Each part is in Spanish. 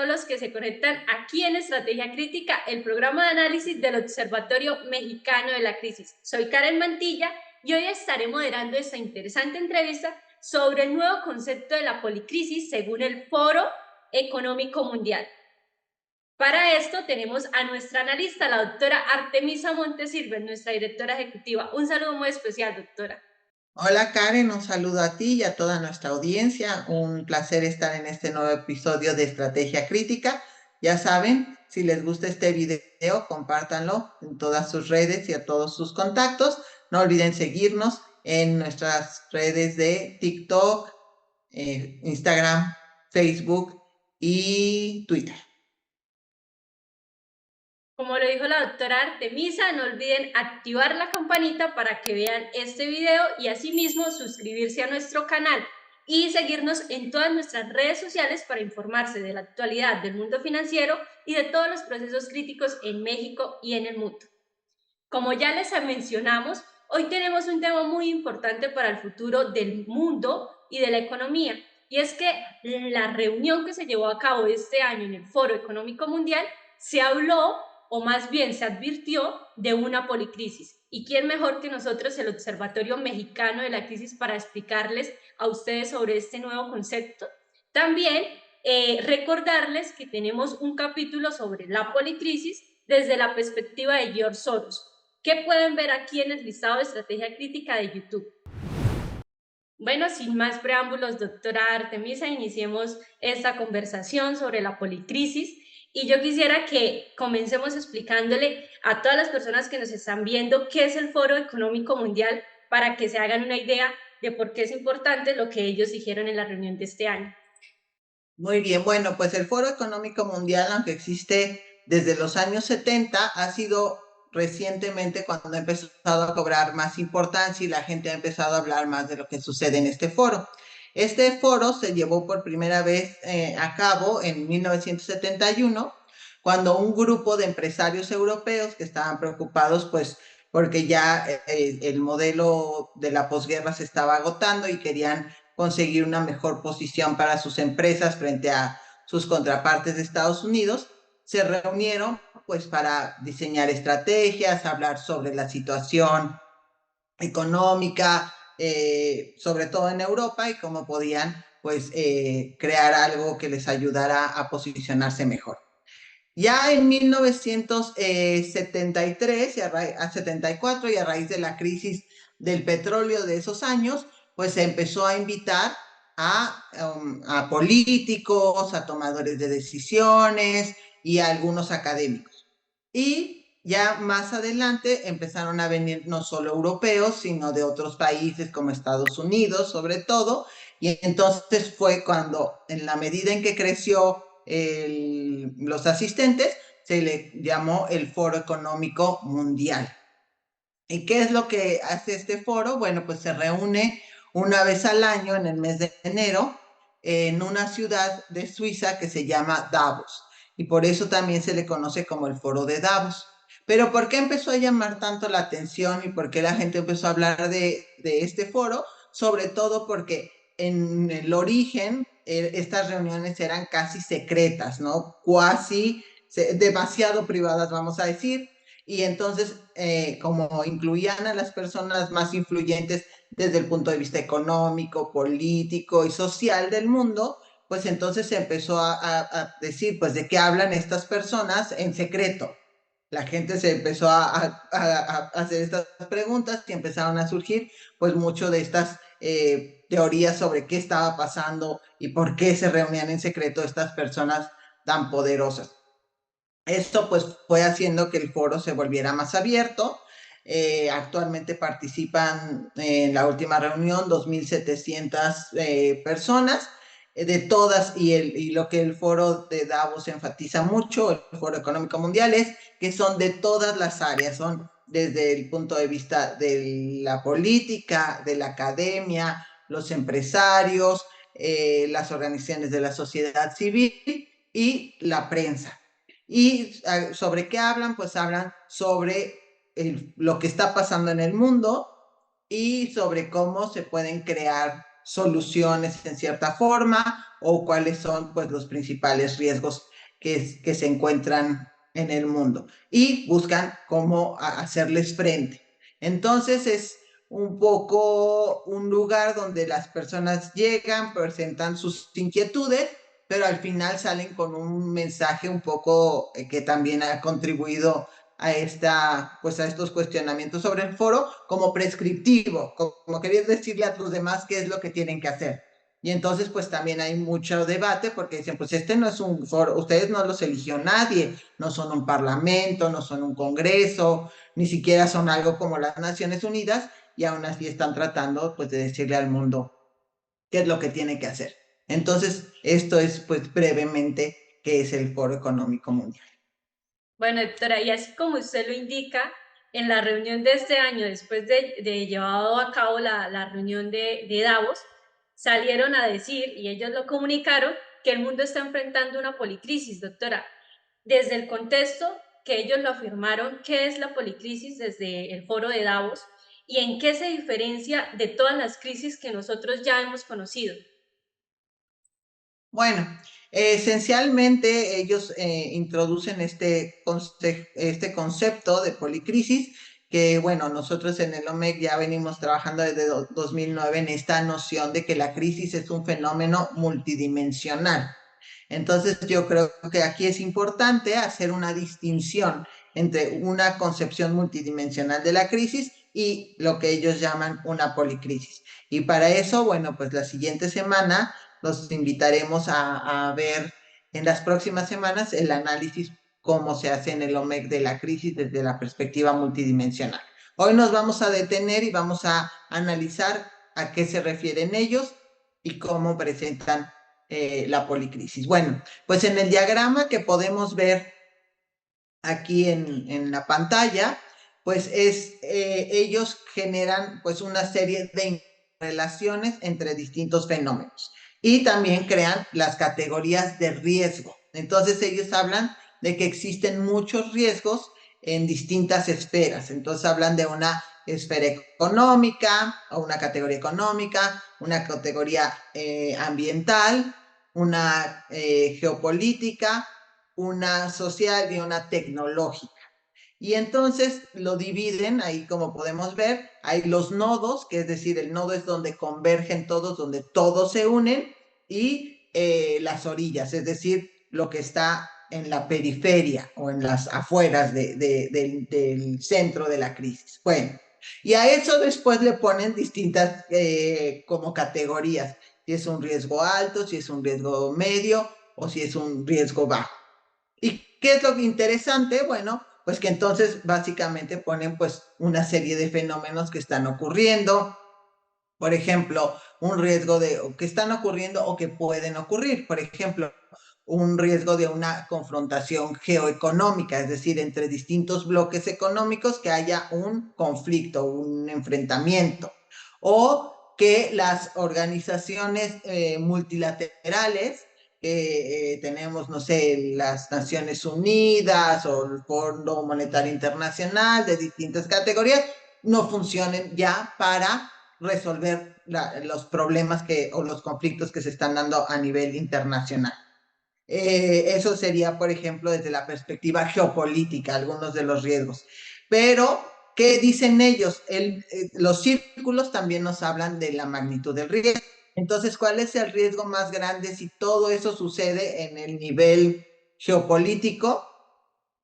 los que se conectan aquí en Estrategia Crítica, el programa de análisis del Observatorio Mexicano de la Crisis. Soy Karen Mantilla y hoy estaré moderando esta interesante entrevista sobre el nuevo concepto de la policrisis según el Foro Económico Mundial. Para esto tenemos a nuestra analista, la doctora Artemisa Montesirven, nuestra directora ejecutiva. Un saludo muy especial, doctora. Hola Karen, un saludo a ti y a toda nuestra audiencia. Un placer estar en este nuevo episodio de Estrategia Crítica. Ya saben, si les gusta este video, compártanlo en todas sus redes y a todos sus contactos. No olviden seguirnos en nuestras redes de TikTok, Instagram, Facebook y Twitter. Como lo dijo la doctora Artemisa, no olviden activar la campanita para que vean este video y asimismo suscribirse a nuestro canal y seguirnos en todas nuestras redes sociales para informarse de la actualidad del mundo financiero y de todos los procesos críticos en México y en el mundo. Como ya les mencionamos, hoy tenemos un tema muy importante para el futuro del mundo y de la economía, y es que la reunión que se llevó a cabo este año en el Foro Económico Mundial se habló, o más bien se advirtió, de una policrisis. ¿Y quién mejor que nosotros, el Observatorio Mexicano de la Crisis, para explicarles a ustedes sobre este nuevo concepto? También recordarles que tenemos un capítulo sobre la policrisis desde la perspectiva de George Soros, que pueden ver aquí en el listado de Estrategia Crítica de YouTube. Bueno, sin más preámbulos, doctora Artemisa, iniciemos esta conversación sobre la policrisis y yo quisiera que comencemos explicándole a todas las personas que nos están viendo qué es el Foro Económico Mundial para que se hagan una idea de por qué es importante lo que ellos dijeron en la reunión de este año. Muy bien, bueno, pues el Foro Económico Mundial, aunque existe desde los años 70, ha sido recientemente cuando ha empezado a cobrar más importancia y la gente ha empezado a hablar más de lo que sucede en este foro. Este foro se llevó por primera vez a cabo en 1971, cuando un grupo de empresarios europeos que estaban preocupados, pues, porque ya el modelo de la posguerra se estaba agotando y querían conseguir una mejor posición para sus empresas frente a sus contrapartes de Estados Unidos, se reunieron pues para diseñar estrategias, hablar sobre la situación económica, sobre todo en Europa, y cómo podían pues crear algo que les ayudara a posicionarse mejor. Ya en 1973 a 74 y a raíz de la crisis del petróleo de esos años, pues se empezó a invitar a políticos, a tomadores de decisiones y a algunos académicos. Y ya más adelante empezaron a venir no solo europeos, sino de otros países como Estados Unidos, sobre todo, y entonces fue cuando, en la medida en que creció los asistentes, se le llamó el Foro Económico Mundial. ¿Y qué es lo que hace este foro? Bueno, pues se reúne una vez al año en el mes de enero en una ciudad de Suiza que se llama Davos. Y por eso también se le conoce como el Foro de Davos. Pero ¿por qué empezó a llamar tanto la atención y por qué la gente empezó a hablar de este foro? Sobre todo porque en el origen estas reuniones eran casi secretas, ¿no? Cuasi demasiado privadas, vamos a decir, y entonces como incluían a las personas más influyentes desde el punto de vista económico, político y social del mundo, pues entonces se empezó a decir, pues, de qué hablan estas personas en secreto. La gente se empezó a hacer estas preguntas y empezaron a surgir, pues, mucho de estas teorías sobre qué estaba pasando y por qué se reunían en secreto estas personas tan poderosas. Esto pues fue haciendo que el foro se volviera más abierto. Actualmente participan en la última reunión 2.700 personas de todas, y lo que el foro de Davos enfatiza mucho, el Foro Económico Mundial, es que son de todas las áreas, son desde el punto de vista de la política, de la academia, los empresarios, las organizaciones de la sociedad civil y la prensa. ¿Y sobre qué hablan? Pues hablan sobre lo que está pasando en el mundo y sobre cómo se pueden crear soluciones en cierta forma o cuáles son pues los principales riesgos que se encuentran en el mundo y buscan cómo hacerles frente. Entonces es un poco un lugar donde las personas llegan, presentan sus inquietudes, pero al final salen con un mensaje un poco que también ha contribuido a pues a estos cuestionamientos sobre el foro como prescriptivo, como quería decirle a los demás qué es lo que tienen que hacer. Y entonces, pues también hay mucho debate porque dicen, pues este no es un foro, ustedes no los eligió nadie, no son un parlamento, no son un congreso, ni siquiera son algo como las Naciones Unidas, y aún así están tratando, pues, de decirle al mundo qué es lo que tiene que hacer. Entonces, esto es, pues, brevemente, qué es el Foro Económico Mundial. Bueno, doctora, y así como usted lo indica, en la reunión de este año, después de llevado a cabo la reunión de Davos, salieron a decir, y ellos lo comunicaron, que el mundo está enfrentando una policrisis, doctora. Desde el contexto que ellos lo afirmaron, ¿qué es la policrisis desde el foro de Davos y en qué se diferencia de todas las crisis que nosotros ya hemos conocido? Bueno, esencialmente ellos introducen este concepto de policrisis, que bueno, nosotros en el OMEC ya venimos trabajando desde 2009 en esta noción de que la crisis es un fenómeno multidimensional. Entonces yo creo que aquí es importante hacer una distinción entre una concepción multidimensional de la crisis y lo que ellos llaman una policrisis. Y para eso, bueno, pues la siguiente semana los invitaremos a ver en las próximas semanas el análisis cómo se hace en el OMEC de la crisis desde la perspectiva multidimensional. Hoy nos vamos a detener y vamos a analizar a qué se refieren ellos y cómo presentan la policrisis. Bueno, pues en el diagrama que podemos ver aquí en la pantalla, pues ellos generan pues una serie de relaciones entre distintos fenómenos y también crean las categorías de riesgo. Entonces ellos hablan de que existen muchos riesgos en distintas esferas. Entonces hablan de una esfera económica o una categoría económica, una categoría ambiental, una geopolítica, una social y una tecnológica. Y entonces lo dividen, ahí como podemos ver, hay los nodos, que es decir, el nodo es donde convergen todos, donde todos se unen, y las orillas, es decir, lo que está en la periferia o en las afueras del centro de la crisis. Bueno, y a eso después le ponen distintas como categorías, si es un riesgo alto, si es un riesgo medio o si es un riesgo bajo. ¿Y qué es lo interesante? Bueno, pues que entonces básicamente ponen pues una serie de fenómenos que están ocurriendo, por ejemplo, un riesgo de que están ocurriendo o que pueden ocurrir, por ejemplo, un riesgo de una confrontación geoeconómica, es decir, entre distintos bloques económicos que haya un conflicto, un enfrentamiento, o que las organizaciones multilaterales tenemos, no sé, las Naciones Unidas o el Fondo Monetario Internacional de distintas categorías, no funcionen ya para resolver los problemas o los conflictos que se están dando a nivel internacional. Eso sería, por ejemplo, desde la perspectiva geopolítica, algunos de los riesgos. Pero, ¿qué dicen ellos? Los círculos también nos hablan de la magnitud del riesgo. Entonces, ¿cuál es el riesgo más grande si todo eso sucede en el nivel geopolítico?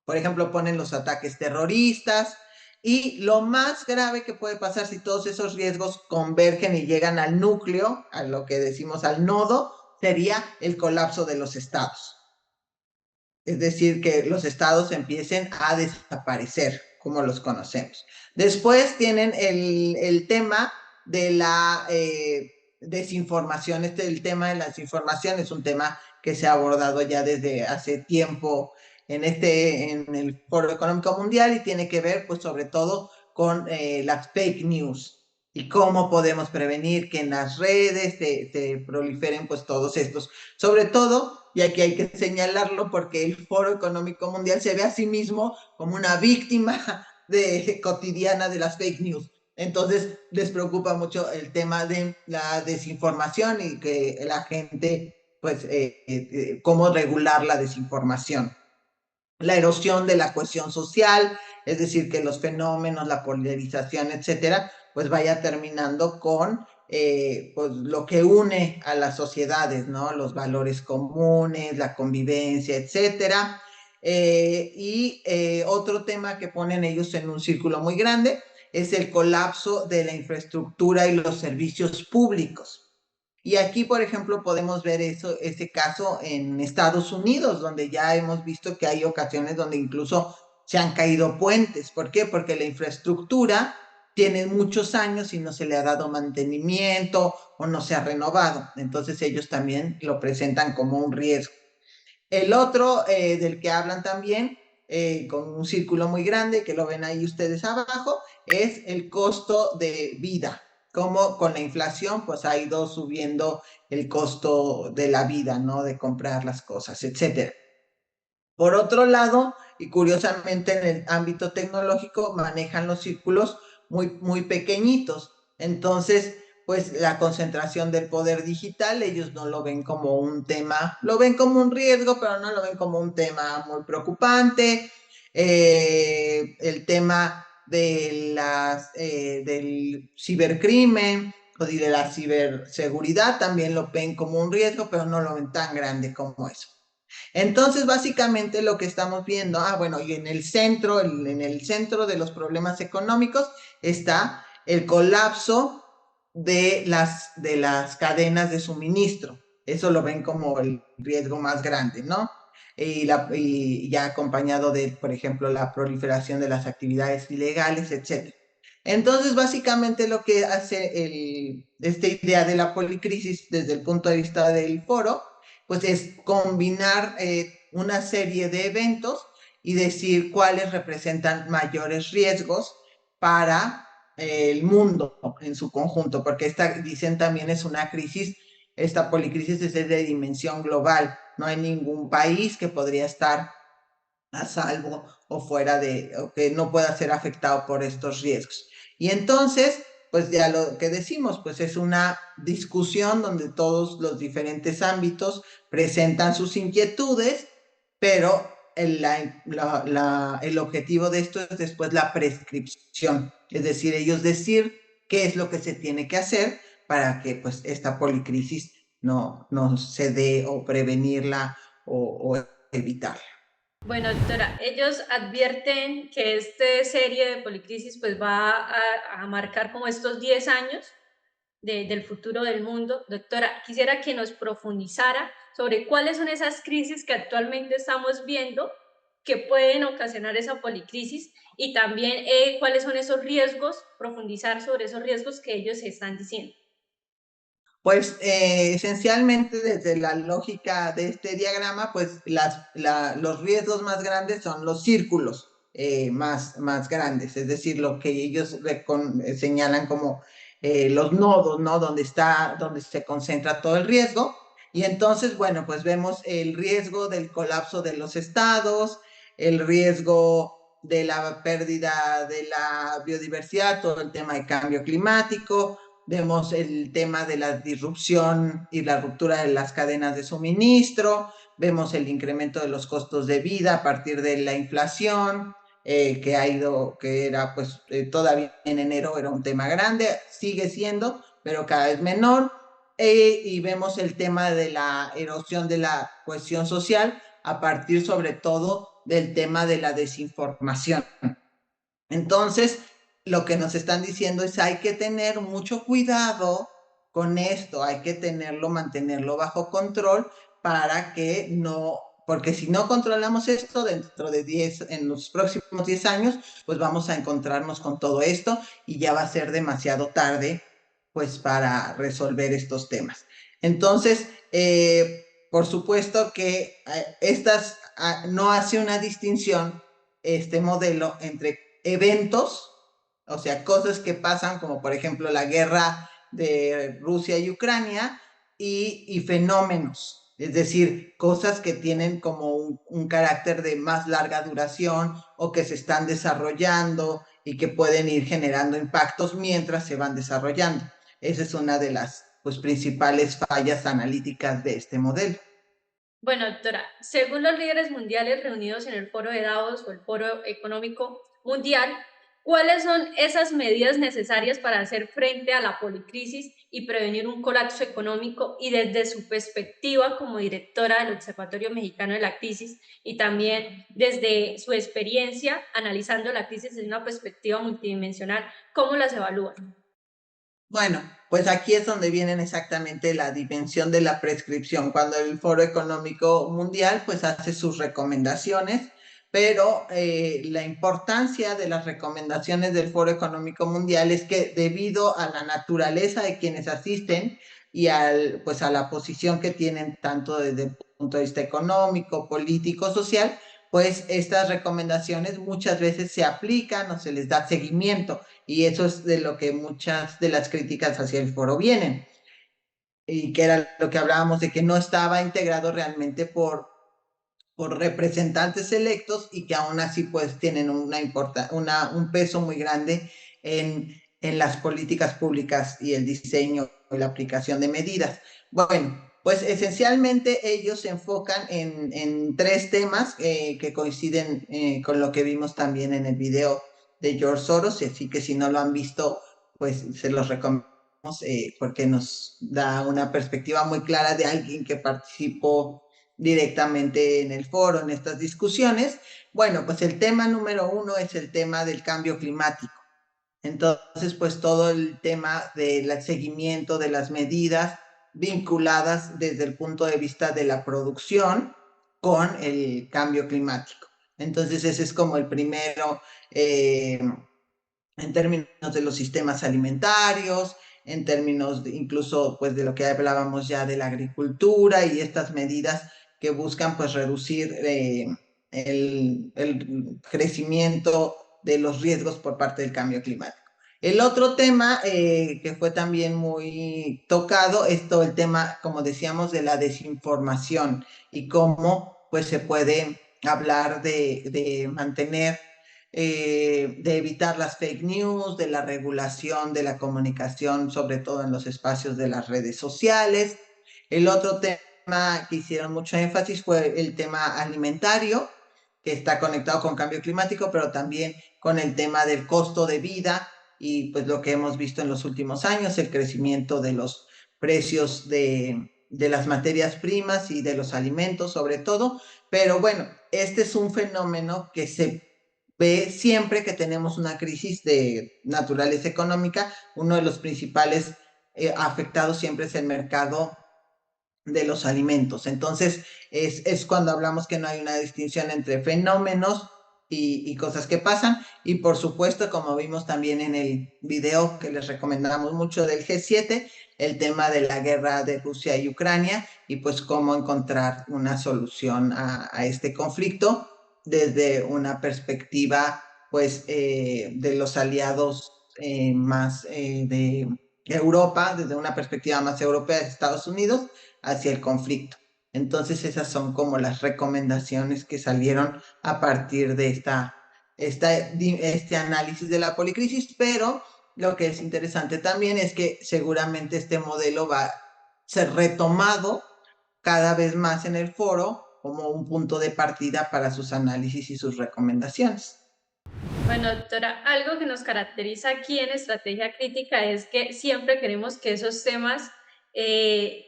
Por ejemplo, ponen los ataques terroristas, y lo más grave que puede pasar si todos esos riesgos convergen y llegan al núcleo, a lo que decimos al nodo, sería el colapso de los estados. Es decir, que los estados empiecen a desaparecer como los conocemos. Después tienen el tema de la desinformación. El tema de la desinformación es un tema que se ha abordado ya desde hace tiempo en el Foro Económico Mundial, y tiene que ver pues sobre todo con las fake news y cómo podemos prevenir que en las redes se proliferen pues todos estos. Sobre todo, y aquí hay que señalarlo porque el Foro Económico Mundial se ve a sí mismo como una víctima cotidiana de las fake news. Entonces les preocupa mucho el tema de la desinformación y que la gente cómo regular la desinformación. La erosión de la cohesión social, es decir, que los fenómenos, la polarización, etcétera, pues vaya terminando con pues lo que une a las sociedades, ¿no? Los valores comunes, la convivencia, etcétera. Otro tema que ponen ellos en un círculo muy grande es el colapso de la infraestructura y los servicios públicos. Y aquí, por ejemplo, podemos ver ese caso en Estados Unidos, donde ya hemos visto que hay ocasiones donde incluso se han caído puentes. ¿Por qué? Porque la infraestructura tiene muchos años y no se le ha dado mantenimiento o no se ha renovado. Entonces ellos también lo presentan como un riesgo. El otro del que hablan también, con un círculo muy grande, que lo ven ahí ustedes abajo, es el costo de vida. Como con la inflación, pues ha ido subiendo el costo de la vida, ¿no? De comprar las cosas, etcétera. Por otro lado, y curiosamente en el ámbito tecnológico, manejan los círculos muy pequeñitos. Entonces, pues la concentración del poder digital, ellos no lo ven como un tema, lo ven como un riesgo, pero no lo ven como un tema muy preocupante. El tema del cibercrimen o de la ciberseguridad también lo ven como un riesgo, pero no lo ven tan grande como eso. Entonces, básicamente lo que estamos viendo, bueno, y en el centro, en el centro de los problemas económicos está el colapso de las cadenas de suministro. Eso lo ven como el riesgo más grande, ¿no? Y ya acompañado de, por ejemplo, la proliferación de las actividades ilegales, etc. Entonces, básicamente lo que hace esta idea de la policrisis desde el punto de vista del foro, pues es combinar una serie de eventos y decir cuáles representan mayores riesgos para el mundo en su conjunto, porque esta, dicen también, es una crisis, esta policrisis es de dimensión global, no hay ningún país que podría estar a salvo o fuera o que no pueda ser afectado por estos riesgos. Y entonces, pues ya lo que decimos, pues es una discusión donde todos los diferentes ámbitos presentan sus inquietudes, pero el objetivo de esto es después la prescripción, es decir, ellos decir qué es lo que se tiene que hacer para que pues esta policrisis no se dé, o prevenirla o evitarla. Bueno, doctora, ellos advierten que esta serie de policrisis pues va a marcar como estos 10 años del futuro del mundo. Doctora, quisiera que nos profundizara sobre cuáles son esas crisis que actualmente estamos viendo que pueden ocasionar esa policrisis y también cuáles son esos riesgos, profundizar sobre esos riesgos que ellos están diciendo. Pues esencialmente desde la lógica de este diagrama, pues los riesgos más grandes son los círculos más grandes, es decir, lo que ellos señalan como los nodos, ¿no? Donde se concentra todo el riesgo. Y entonces, bueno, pues vemos el riesgo del colapso de los estados, el riesgo de la pérdida de la biodiversidad, todo el tema de cambio climático. Vemos el tema de la disrupción y la ruptura de las cadenas de suministro, vemos el incremento de los costos de vida a partir de la inflación, que era pues todavía en enero era un tema grande, sigue siendo, pero cada vez menor, y vemos el tema de la erosión de la cohesión social a partir sobre todo del tema de la desinformación. Entonces, lo que nos están diciendo es hay que tener mucho cuidado con esto, hay que mantenerlo bajo control para que no, porque si no controlamos esto dentro de en los próximos 10 años, pues vamos a encontrarnos con todo esto y ya va a ser demasiado tarde, pues para resolver estos temas. Entonces, por supuesto que no hace una distinción este modelo entre eventos, o sea, cosas que pasan, como por ejemplo la guerra de Rusia y Ucrania, y fenómenos, es decir, cosas que tienen como un carácter de más larga duración o que se están desarrollando y que pueden ir generando impactos mientras se van desarrollando. Esa es una pues, principales fallas analíticas de este modelo. Bueno, doctora, según los líderes mundiales reunidos en el Foro de Davos o el Foro Económico Mundial, ¿cuáles son esas medidas necesarias para hacer frente a la policrisis y prevenir un colapso económico? Y desde su perspectiva como directora del Observatorio Mexicano de la Crisis y también desde su experiencia analizando la crisis desde una perspectiva multidimensional, ¿cómo las evalúan? Bueno, pues aquí es donde vienen exactamente la dimensión de la prescripción, cuando el Foro Económico Mundial pues hace sus recomendaciones, pero la importancia de las recomendaciones del Foro Económico Mundial es que debido a la naturaleza de quienes asisten y pues a la posición que tienen tanto desde el punto de vista económico, político, social, pues estas recomendaciones muchas veces se aplican o se les da seguimiento. Y eso es de lo que muchas de las críticas hacia el foro vienen. Y que era lo que hablábamos de que no estaba integrado realmente por representantes electos y que aún así pues tienen un peso muy grande en las políticas públicas y el diseño y la aplicación de medidas. Bueno, pues esencialmente ellos se enfocan en tres temas que coinciden con lo que vimos también en el video de George Soros, y así que si no lo han visto, pues se los recomendamos porque nos da una perspectiva muy clara de alguien que participó directamente en el foro, en estas discusiones. Bueno, pues el tema número uno es el tema del cambio climático. Entonces, pues todo el tema del seguimiento de las medidas vinculadas desde el punto de vista de la producción con el cambio climático. Entonces, ese es como el primero en términos de los sistemas alimentarios, en términos incluso pues de lo que hablábamos ya de la agricultura y estas medidas que buscan pues reducir el crecimiento de los riesgos por parte del cambio climático. El otro tema que fue también muy tocado es todo el tema, como decíamos, de la desinformación y cómo pues se puede hablar de mantener de evitar las fake news, de la regulación de la comunicación, sobre todo en los espacios de las redes sociales. El otro tema que hicieron mucho énfasis fue el tema alimentario, que está conectado con cambio climático, pero también con el tema del costo de vida y pues lo que hemos visto en los últimos años, el crecimiento de los precios de las materias primas y de los alimentos sobre todo. Pero bueno, este es un fenómeno que se ve siempre que tenemos una crisis de naturaleza económica. Uno de los principales afectados siempre es el mercado de los alimentos. Entonces, es cuando hablamos que no hay una distinción entre fenómenos y cosas que pasan. Y por supuesto, como vimos también en el video que les recomendamos mucho del G7, el tema de la guerra de Rusia y Ucrania y pues cómo encontrar una solución a este conflicto desde una perspectiva pues de los aliados más de Europa, desde una perspectiva más europea de Estados Unidos hacia el conflicto. Entonces esas son como las recomendaciones que salieron a partir de este análisis de la policrisis, pero lo que es interesante también es que seguramente este modelo va a ser retomado cada vez más en el foro como un punto de partida para sus análisis y sus recomendaciones. Bueno, doctora, algo que nos caracteriza aquí en Estrategia Crítica es que siempre queremos que esos temas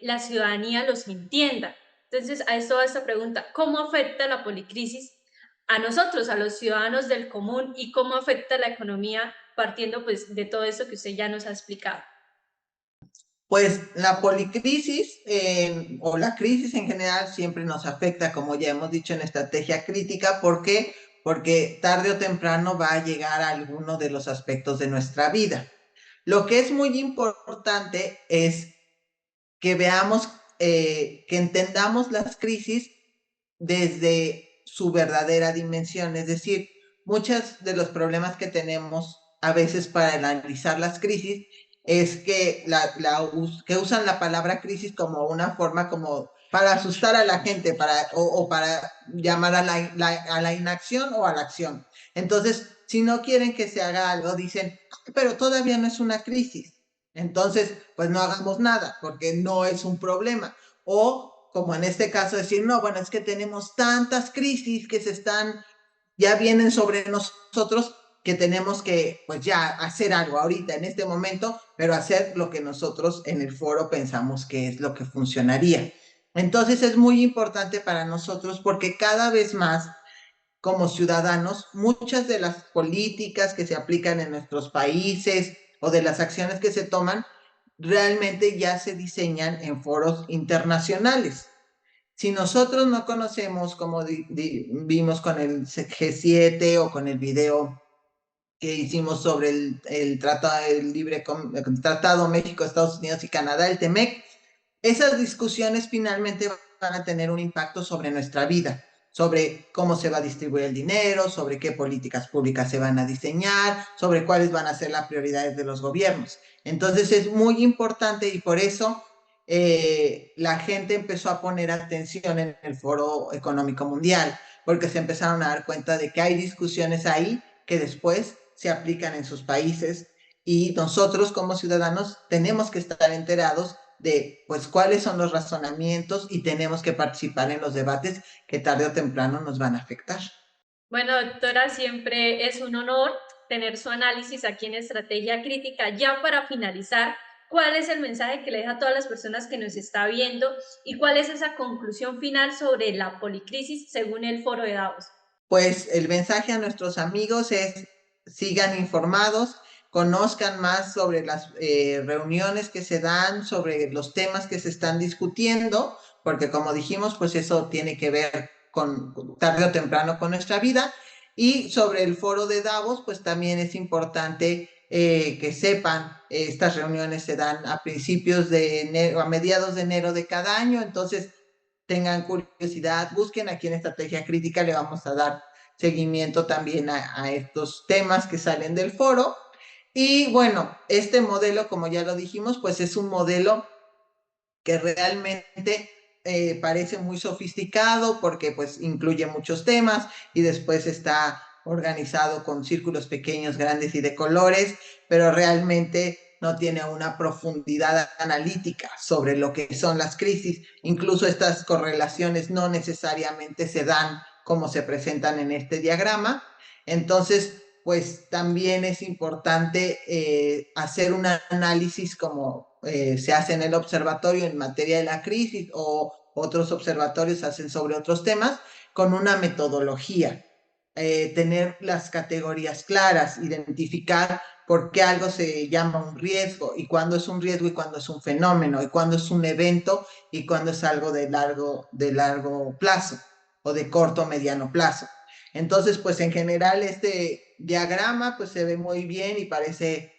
la ciudadanía los entienda. Entonces, a esto va esta pregunta, ¿cómo afecta la policrisis a nosotros, a los ciudadanos del común, y cómo afecta la economía partiendo pues de todo esto que usted ya nos ha explicado? Pues la policrisis o la crisis en general siempre nos afecta, como ya hemos dicho en estrategia crítica. ¿Por qué? Porque tarde o temprano va a llegar a alguno de los aspectos de nuestra vida. Lo que es muy importante es que veamos, que entendamos las crisis desde su verdadera dimensión. Es decir, muchos de los problemas que tenemos a veces para analizar las crisis es que, que usan la palabra crisis como una forma como para asustar a la gente o para llamar a la inacción o a la acción. Entonces, si no quieren que se haga algo, dicen, pero todavía no es una crisis. Entonces, pues no hagamos nada, porque no es un problema. O, como en este caso, decir, no, bueno, es que tenemos tantas crisis que ya vienen sobre nosotros, que tenemos que, pues ya hacer algo ahorita, en este momento, pero hacer lo que nosotros en el foro pensamos que es lo que funcionaría. Entonces es muy importante para nosotros porque cada vez más como ciudadanos, muchas de las políticas que se aplican en nuestros países o de las acciones que se toman realmente ya se diseñan en foros internacionales. Si nosotros no conocemos, como vimos con el G7 o con el video que hicimos sobre el Tratado México, Estados Unidos y Canadá, el TEMEC, esas discusiones finalmente van a tener un impacto sobre nuestra vida, sobre cómo se va a distribuir el dinero, sobre qué políticas públicas se van a diseñar, sobre cuáles van a ser las prioridades de los gobiernos. Entonces es muy importante y por eso la gente empezó a poner atención en el Foro Económico Mundial, porque se empezaron a dar cuenta de que hay discusiones ahí que después se aplican en sus países y nosotros como ciudadanos tenemos que estar enterados de pues cuáles son los razonamientos y tenemos que participar en los debates que tarde o temprano nos van a afectar. Bueno, doctora, siempre es un honor tener su análisis aquí en Estrategia Crítica. Ya para finalizar, ¿cuál es el mensaje que le deja a todas las personas que nos está viendo y cuál es esa conclusión final sobre la policrisis según el Foro de Davos? Pues el mensaje a nuestros amigos es sigan informados, conozcan más sobre las reuniones que se dan, sobre los temas que se están discutiendo, porque como dijimos, pues eso tiene que ver con tarde o temprano con nuestra vida. Y sobre el foro de Davos, pues también es importante que sepan, estas reuniones se dan a principios de enero, a mediados de enero de cada año, entonces tengan curiosidad, busquen aquí en Estrategia Crítica, le vamos a dar seguimiento también a estos temas que salen del foro. Y bueno, este modelo, como ya lo dijimos, pues es un modelo que realmente parece muy sofisticado porque pues incluye muchos temas y después está organizado con círculos pequeños, grandes y de colores, pero realmente no tiene una profundidad analítica sobre lo que son las crisis. Incluso estas correlaciones no necesariamente se dan como se presentan en este diagrama. Entonces, pues también es importante hacer un análisis como se hace en el observatorio en materia de la crisis o otros observatorios hacen sobre otros temas, con una metodología. Tener las categorías claras, identificar por qué algo se llama un riesgo y cuándo es un riesgo y cuándo es un fenómeno y cuándo es un evento y cuándo es algo de largo plazo o de corto o mediano plazo. Entonces, pues en general este diagrama pues se ve muy bien y parece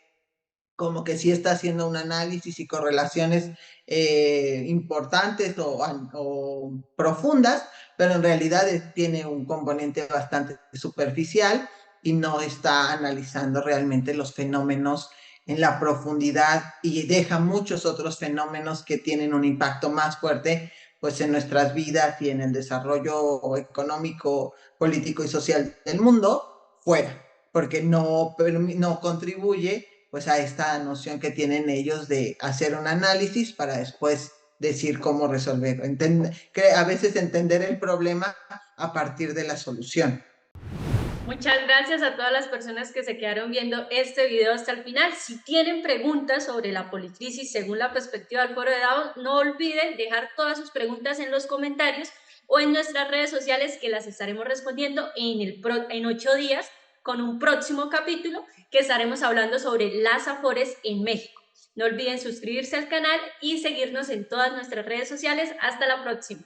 como que sí está haciendo un análisis y correlaciones importantes o profundas, pero en realidad tiene un componente bastante superficial y no está analizando realmente los fenómenos en la profundidad y deja muchos otros fenómenos que tienen un impacto más fuerte pues en nuestras vidas y en el desarrollo económico, político y social del mundo fuera, porque no contribuye pues a esta noción que tienen ellos de hacer un análisis para después decir cómo resolver, a veces entender el problema a partir de la solución. Muchas gracias a todas las personas que se quedaron viendo este video hasta el final. Si tienen preguntas sobre la policrisis según la perspectiva del Foro de Davos, no olviden dejar todas sus preguntas en los comentarios o en nuestras redes sociales que las estaremos respondiendo en 8 días con un próximo capítulo que estaremos hablando sobre las Afores en México. No olviden suscribirse al canal y seguirnos en todas nuestras redes sociales. Hasta la próxima.